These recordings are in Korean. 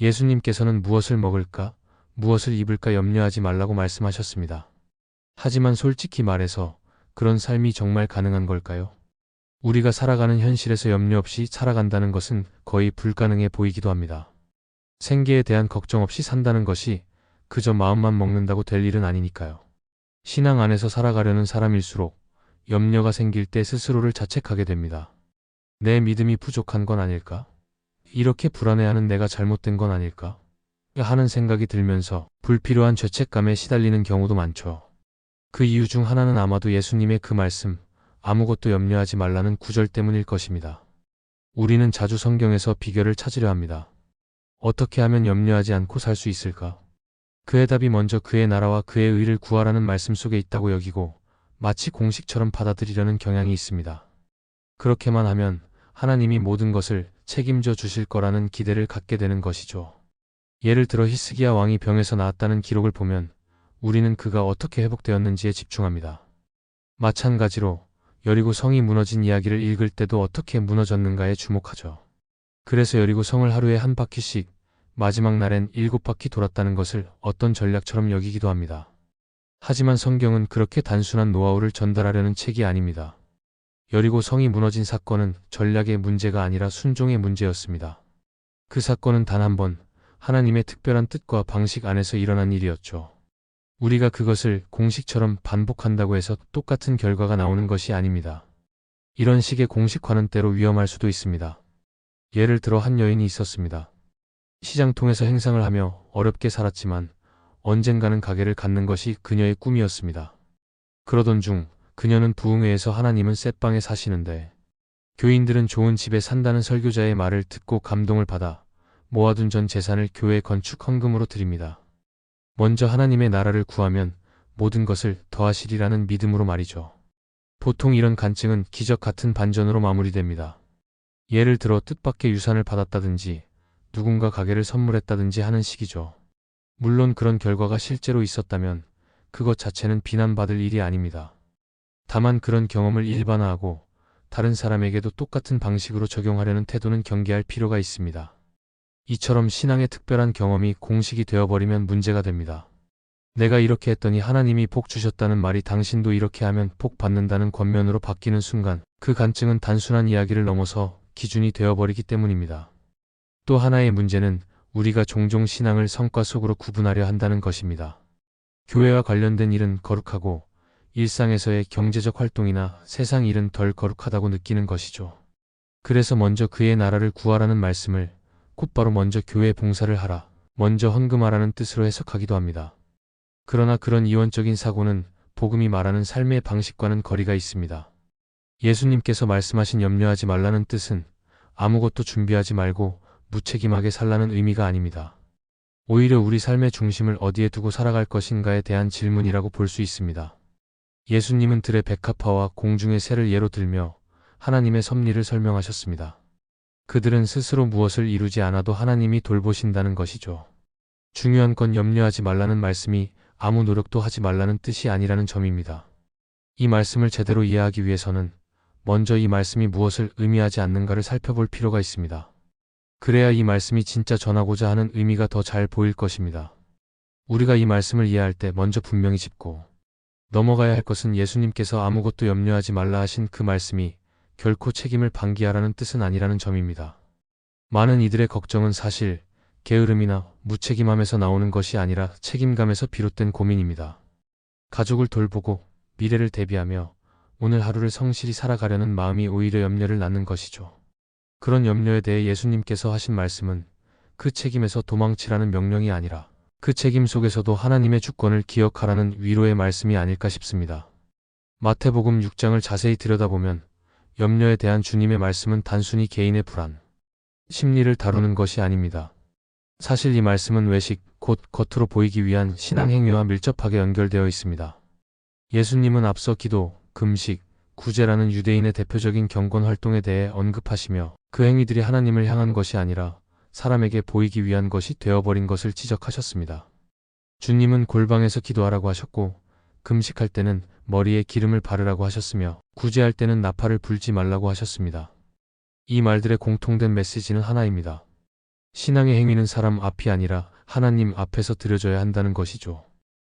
예수님께서는 무엇을 먹을까, 무엇을 입을까 염려하지 말라고 말씀하셨습니다. 하지만 솔직히 말해서 그런 삶이 정말 가능한 걸까요? 우리가 살아가는 현실에서 염려 없이 살아간다는 것은 거의 불가능해 보이기도 합니다. 생계에 대한 걱정 없이 산다는 것이 그저 마음만 먹는다고 될 일은 아니니까요. 신앙 안에서 살아가려는 사람일수록 염려가 생길 때 스스로를 자책하게 됩니다. 내 믿음이 부족한 건 아닐까? 이렇게 불안해하는 내가 잘못된 건 아닐까? 하는 생각이 들면서 불필요한 죄책감에 시달리는 경우도 많죠. 그 이유 중 하나는 아마도 예수님의 그 말씀, 아무것도 염려하지 말라는 구절 때문일 것입니다. 우리는 자주 성경에서 비결을 찾으려 합니다. 어떻게 하면 염려하지 않고 살 수 있을까? 그 해답이 먼저 그의 나라와 그의 의를 구하라는 말씀 속에 있다고 여기고 마치 공식처럼 받아들이려는 경향이 있습니다. 그렇게만 하면 하나님이 모든 것을 책임져 주실 거라는 기대를 갖게 되는 것이죠. 예를 들어 히스기야 왕이 병에서 나았다는 기록을 보면 우리는 그가 어떻게 회복되었는지에 집중합니다. 마찬가지로 여리고 성이 무너진 이야기를 읽을 때도 어떻게 무너졌는가에 주목하죠. 그래서 여리고 성을 하루에 한 바퀴씩, 마지막 날엔 7바퀴 돌았다는 것을 어떤 전략처럼 여기기도 합니다. 하지만 성경은 그렇게 단순한 노하우를 전달하려는 책이 아닙니다. 여리고 성이 무너진 사건은 전략의 문제가 아니라 순종의 문제였습니다. 그 사건은 단 한 번 하나님의 특별한 뜻과 방식 안에서 일어난 일이었죠. 우리가 그것을 공식처럼 반복한다고 해서 똑같은 결과가 나오는 것이 아닙니다. 이런 식의 공식화는 때로 위험할 수도 있습니다. 예를 들어 한 여인이 있었습니다. 시장통에서 행상을 하며 어렵게 살았지만 언젠가는 가게를 갖는 것이 그녀의 꿈이었습니다. 그러던 중 그녀는 부흥회에서 하나님은 셋방에 사시는데 교인들은 좋은 집에 산다는 설교자의 말을 듣고 감동을 받아 모아둔 전 재산을 교회 건축 헌금으로 드립니다. 먼저 하나님의 나라를 구하면 모든 것을 더하시리라는 믿음으로 말이죠. 보통 이런 간증은 기적 같은 반전으로 마무리됩니다. 예를 들어 뜻밖의 유산을 받았다든지 누군가 가게를 선물했다든지 하는 식이죠. 물론 그런 결과가 실제로 있었다면 그것 자체는 비난받을 일이 아닙니다. 다만 그런 경험을 일반화하고 다른 사람에게도 똑같은 방식으로 적용하려는 태도는 경계할 필요가 있습니다. 이처럼 신앙의 특별한 경험이 공식이 되어버리면 문제가 됩니다. 내가 이렇게 했더니 하나님이 복 주셨다는 말이 당신도 이렇게 하면 복 받는다는 권면으로 바뀌는 순간 그 간증은 단순한 이야기를 넘어서 기준이 되어버리기 때문입니다. 또 하나의 문제는 우리가 종종 신앙을 성과 속으로 구분하려 한다는 것입니다. 교회와 관련된 일은 거룩하고 일상에서의 경제적 활동이나 세상 일은 덜 거룩하다고 느끼는 것이죠. 그래서 먼저 그의 나라를 구하라는 말씀을 곧바로 먼저 교회 봉사를 하라, 먼저 헌금하라는 뜻으로 해석하기도 합니다. 그러나 그런 이원적인 사고는 복음이 말하는 삶의 방식과는 거리가 있습니다. 예수님께서 말씀하신 염려하지 말라는 뜻은 아무것도 준비하지 말고 무책임하게 살라는 의미가 아닙니다. 오히려 우리 삶의 중심을 어디에 두고 살아갈 것인가에 대한 질문이라고 볼 수 있습니다. 예수님은 들의 백합화와 공중의 새를 예로 들며 하나님의 섭리를 설명하셨습니다. 그들은 스스로 무엇을 이루지 않아도 하나님이 돌보신다는 것이죠. 중요한 건 염려하지 말라는 말씀이 아무 노력도 하지 말라는 뜻이 아니라는 점입니다. 이 말씀을 제대로 이해하기 위해서는 먼저 이 말씀이 무엇을 의미하지 않는가를 살펴볼 필요가 있습니다. 그래야 이 말씀이 진짜 전하고자 하는 의미가 더 잘 보일 것입니다. 우리가 이 말씀을 이해할 때 먼저 분명히 짚고 넘어가야 할 것은 예수님께서 아무것도 염려하지 말라 하신 그 말씀이 결코 책임을 방기하라는 뜻은 아니라는 점입니다. 많은 이들의 걱정은 사실 게으름이나 무책임함에서 나오는 것이 아니라 책임감에서 비롯된 고민입니다. 가족을 돌보고 미래를 대비하며 오늘 하루를 성실히 살아가려는 마음이 오히려 염려를 낳는 것이죠. 그런 염려에 대해 예수님께서 하신 말씀은 그 책임에서 도망치라는 명령이 아니라 그 책임 속에서도 하나님의 주권을 기억하라는 위로의 말씀이 아닐까 싶습니다. 마태복음 6장을 자세히 들여다보면 염려에 대한 주님의 말씀은 단순히 개인의 불안, 심리를 다루는 것이 아닙니다. 사실 이 말씀은 외식, 곧 겉으로 보이기 위한 신앙 행위와 밀접하게 연결되어 있습니다. 예수님은 앞서 기도, 금식, 구제라는 유대인의 대표적인 경건 활동에 대해 언급하시며 그 행위들이 하나님을 향한 것이 아니라 사람에게 보이기 위한 것이 되어버린 것을 지적하셨습니다. 주님은 골방에서 기도하라고 하셨고 금식할 때는 머리에 기름을 바르라고 하셨으며 구제할 때는 나팔을 불지 말라고 하셨습니다. 이 말들의 공통된 메시지는 하나입니다. 신앙의 행위는 사람 앞이 아니라 하나님 앞에서 드려져야 한다는 것이죠.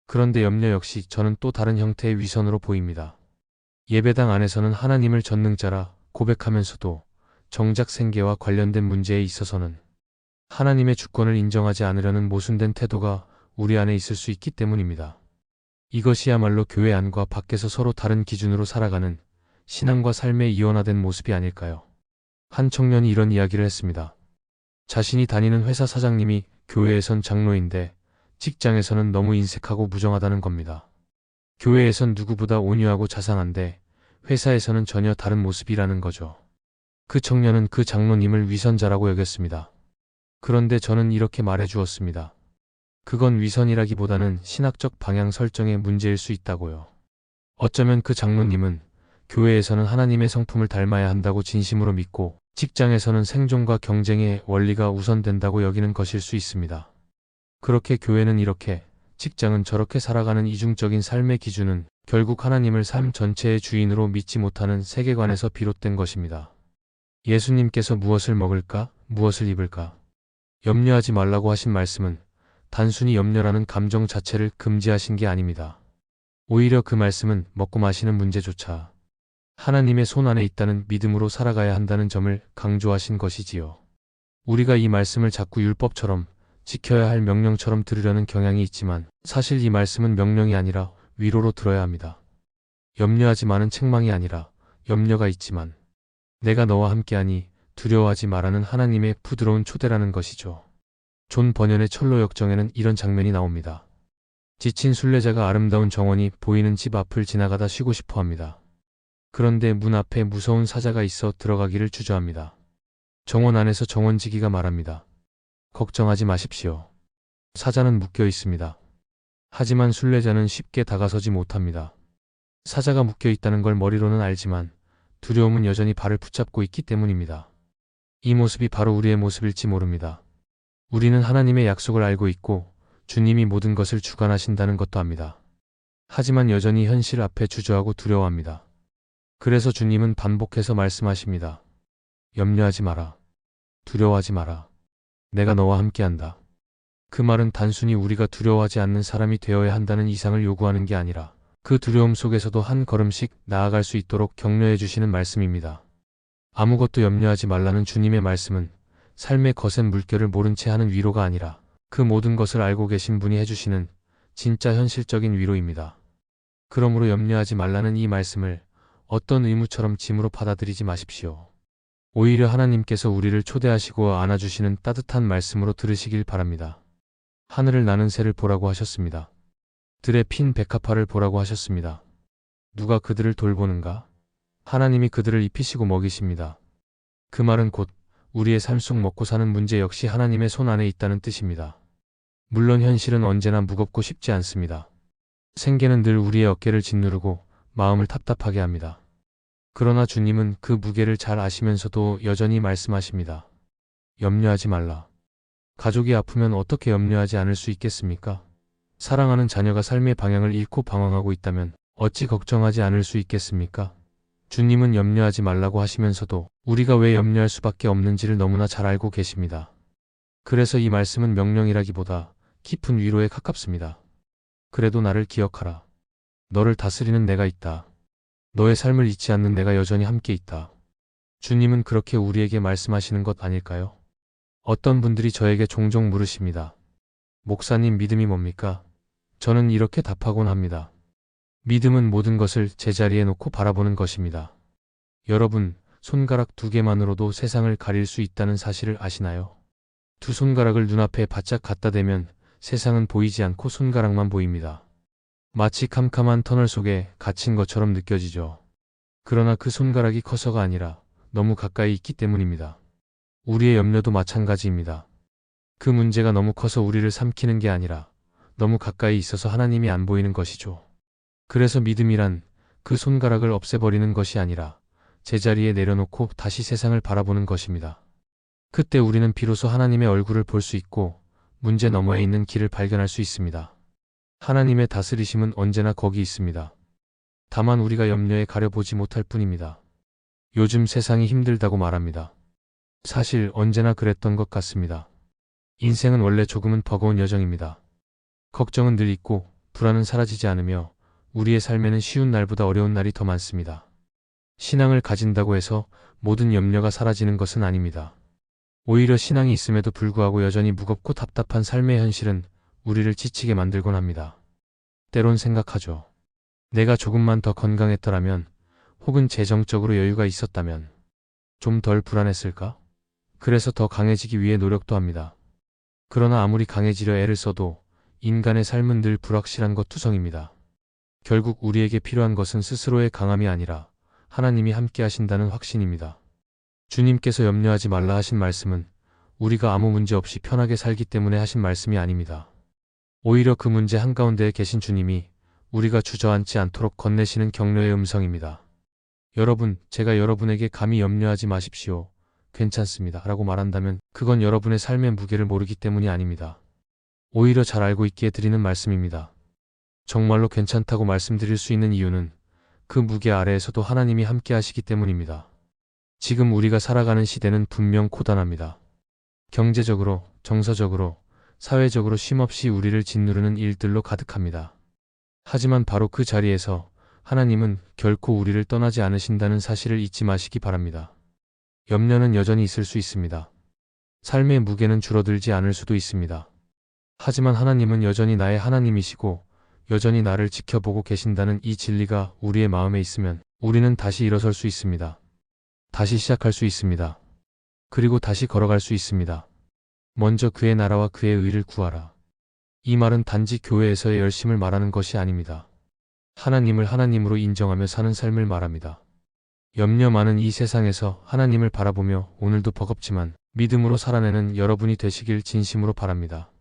그런데 염려 역시 저는 또 다른 형태의 위선으로 보입니다. 예배당 안에서는 하나님을 전능자라 고백하면서도 정작 생계와 관련된 문제에 있어서는 하나님의 주권을 인정하지 않으려는 모순된 태도가 우리 안에 있을 수 있기 때문입니다. 이것이야말로 교회 안과 밖에서 서로 다른 기준으로 살아가는 신앙과 삶의 이원화된 모습이 아닐까요? 한 청년이 이런 이야기를 했습니다. 자신이 다니는 회사 사장님이 교회에선 장로인데 직장에서는 너무 인색하고 무정하다는 겁니다. 교회에선 누구보다 온유하고 자상한데 회사에서는 전혀 다른 모습이라는 거죠. 그 청년은 그 장로님을 위선자라고 여겼습니다. 그런데 저는 이렇게 말해 주었습니다. 그건 위선이라기보다는 신학적 방향 설정의 문제일 수 있다고요. 어쩌면 그 장로님은 교회에서는 하나님의 성품을 닮아야 한다고 진심으로 믿고 직장에서는 생존과 경쟁의 원리가 우선된다고 여기는 것일 수 있습니다. 그렇게 교회는 이렇게, 직장은 저렇게 살아가는 이중적인 삶의 기준은 결국 하나님을 삶 전체의 주인으로 믿지 못하는 세계관에서 비롯된 것입니다. 예수님께서 무엇을 먹을까, 무엇을 입을까, 염려하지 말라고 하신 말씀은 단순히 염려라는 감정 자체를 금지하신 게 아닙니다. 오히려 그 말씀은 먹고 마시는 문제조차 하나님의 손 안에 있다는 믿음으로 살아가야 한다는 점을 강조하신 것이지요. 우리가 이 말씀을 자꾸 율법처럼 지켜야 할 명령처럼 들으려는 경향이 있지만 사실 이 말씀은 명령이 아니라 위로로 들어야 합니다. 염려하지 마는 책망이 아니라 염려가 있지만 내가 너와 함께하니 두려워하지 마라는 하나님의 부드러운 초대라는 것이죠. 존 번연의 철로 역정에는 이런 장면이 나옵니다. 지친 순례자가 아름다운 정원이 보이는 집 앞을 지나가다 쉬고 싶어 합니다. 그런데 문 앞에 무서운 사자가 있어 들어가기를 주저합니다. 정원 안에서 정원지기가 말합니다. 걱정하지 마십시오. 사자는 묶여 있습니다. 하지만 순례자는 쉽게 다가서지 못합니다. 사자가 묶여 있다는 걸 머리로는 알지만 두려움은 여전히 발을 붙잡고 있기 때문입니다. 이 모습이 바로 우리의 모습일지 모릅니다. 우리는 하나님의 약속을 알고 있고 주님이 모든 것을 주관하신다는 것도 압니다. 하지만 여전히 현실 앞에 주저하고 두려워합니다. 그래서 주님은 반복해서 말씀하십니다. 염려하지 마라. 두려워하지 마라. 내가 너와 함께한다. 그 말은 단순히 우리가 두려워하지 않는 사람이 되어야 한다는 이상을 요구하는 게 아니라 그 두려움 속에서도 한 걸음씩 나아갈 수 있도록 격려해 주시는 말씀입니다. 아무것도 염려하지 말라는 주님의 말씀은 삶의 거센 물결을 모른 채 하는 위로가 아니라 그 모든 것을 알고 계신 분이 해주시는 진짜 현실적인 위로입니다. 그러므로 염려하지 말라는 이 말씀을 어떤 의무처럼 짐으로 받아들이지 마십시오. 오히려 하나님께서 우리를 초대하시고 안아주시는 따뜻한 말씀으로 들으시길 바랍니다. 하늘을 나는 새를 보라고 하셨습니다. 들에 핀 백합화를 보라고 하셨습니다. 누가 그들을 돌보는가? 하나님이 그들을 입히시고 먹이십니다. 그 말은 곧 우리의 삶 속 먹고 사는 문제 역시 하나님의 손 안에 있다는 뜻입니다. 물론 현실은 언제나 무겁고 쉽지 않습니다. 생계는 늘 우리의 어깨를 짓누르고 마음을 답답하게 합니다. 그러나 주님은 그 무게를 잘 아시면서도 여전히 말씀하십니다. 염려하지 말라. 가족이 아프면 어떻게 염려하지 않을 수 있겠습니까? 사랑하는 자녀가 삶의 방향을 잃고 방황하고 있다면 어찌 걱정하지 않을 수 있겠습니까? 주님은 염려하지 말라고 하시면서도 우리가 왜 염려할 수밖에 없는지를 너무나 잘 알고 계십니다. 그래서 이 말씀은 명령이라기보다 깊은 위로에 가깝습니다. 그래도 나를 기억하라. 너를 다스리는 내가 있다. 너의 삶을 잊지 않는 내가 여전히 함께 있다. 주님은 그렇게 우리에게 말씀하시는 것 아닐까요? 어떤 분들이 저에게 종종 물으십니다. 목사님, 믿음이 뭡니까? 저는 이렇게 답하곤 합니다. 믿음은 모든 것을 제자리에 놓고 바라보는 것입니다. 여러분, 손가락 2개만으로도 세상을 가릴 수 있다는 사실을 아시나요? 두 손가락을 눈앞에 바짝 갖다 대면 세상은 보이지 않고 손가락만 보입니다. 마치 캄캄한 터널 속에 갇힌 것처럼 느껴지죠. 그러나 그 손가락이 커서가 아니라 너무 가까이 있기 때문입니다. 우리의 염려도 마찬가지입니다. 그 문제가 너무 커서 우리를 삼키는 게 아니라 너무 가까이 있어서 하나님이 안 보이는 것이죠. 그래서 믿음이란 그 손가락을 없애버리는 것이 아니라 제자리에 내려놓고 다시 세상을 바라보는 것입니다. 그때 우리는 비로소 하나님의 얼굴을 볼 수 있고 문제 너머에 있는 길을 발견할 수 있습니다. 하나님의 다스리심은 언제나 거기 있습니다. 다만 우리가 염려에 가려보지 못할 뿐입니다. 요즘 세상이 힘들다고 말합니다. 사실 언제나 그랬던 것 같습니다. 인생은 원래 조금은 버거운 여정입니다. 걱정은 늘 있고 불안은 사라지지 않으며 우리의 삶에는 쉬운 날보다 어려운 날이 더 많습니다. 신앙을 가진다고 해서 모든 염려가 사라지는 것은 아닙니다. 오히려 신앙이 있음에도 불구하고 여전히 무겁고 답답한 삶의 현실은 우리를 지치게 만들곤 합니다. 때론 생각하죠. 내가 조금만 더 건강했더라면, 혹은 재정적으로 여유가 있었다면 좀 덜 불안했을까? 그래서 더 강해지기 위해 노력도 합니다. 그러나 아무리 강해지려 애를 써도 인간의 삶은 늘 불확실한 것 투성입니다. 결국 우리에게 필요한 것은 스스로의 강함이 아니라 하나님이 함께 하신다는 확신입니다. 주님께서 염려하지 말라 하신 말씀은 우리가 아무 문제 없이 편하게 살기 때문에 하신 말씀이 아닙니다. 오히려 그 문제 한가운데에 계신 주님이 우리가 주저앉지 않도록 건네시는 격려의 음성입니다. 여러분, 제가 여러분에게 감히 염려하지 마십시오. 괜찮습니다. 라고 말한다면 그건 여러분의 삶의 무게를 모르기 때문이 아닙니다. 오히려 잘 알고 있기에 드리는 말씀입니다. 정말로 괜찮다고 말씀드릴 수 있는 이유는 그 무게 아래에서도 하나님이 함께 하시기 때문입니다. 지금 우리가 살아가는 시대는 분명 고단합니다. 경제적으로, 정서적으로, 사회적으로 쉼없이 우리를 짓누르는 일들로 가득합니다. 하지만 바로 그 자리에서 하나님은 결코 우리를 떠나지 않으신다는 사실을 잊지 마시기 바랍니다. 염려는 여전히 있을 수 있습니다. 삶의 무게는 줄어들지 않을 수도 있습니다. 하지만 하나님은 여전히 나의 하나님이시고 여전히 나를 지켜보고 계신다는 이 진리가 우리의 마음에 있으면 우리는 다시 일어설 수 있습니다. 다시 시작할 수 있습니다. 그리고 다시 걸어갈 수 있습니다. 먼저 그의 나라와 그의 의를 구하라. 이 말은 단지 교회에서의 열심을 말하는 것이 아닙니다. 하나님을 하나님으로 인정하며 사는 삶을 말합니다. 염려 많은 이 세상에서 하나님을 바라보며 오늘도 버겁지만 믿음으로 살아내는 여러분이 되시길 진심으로 바랍니다.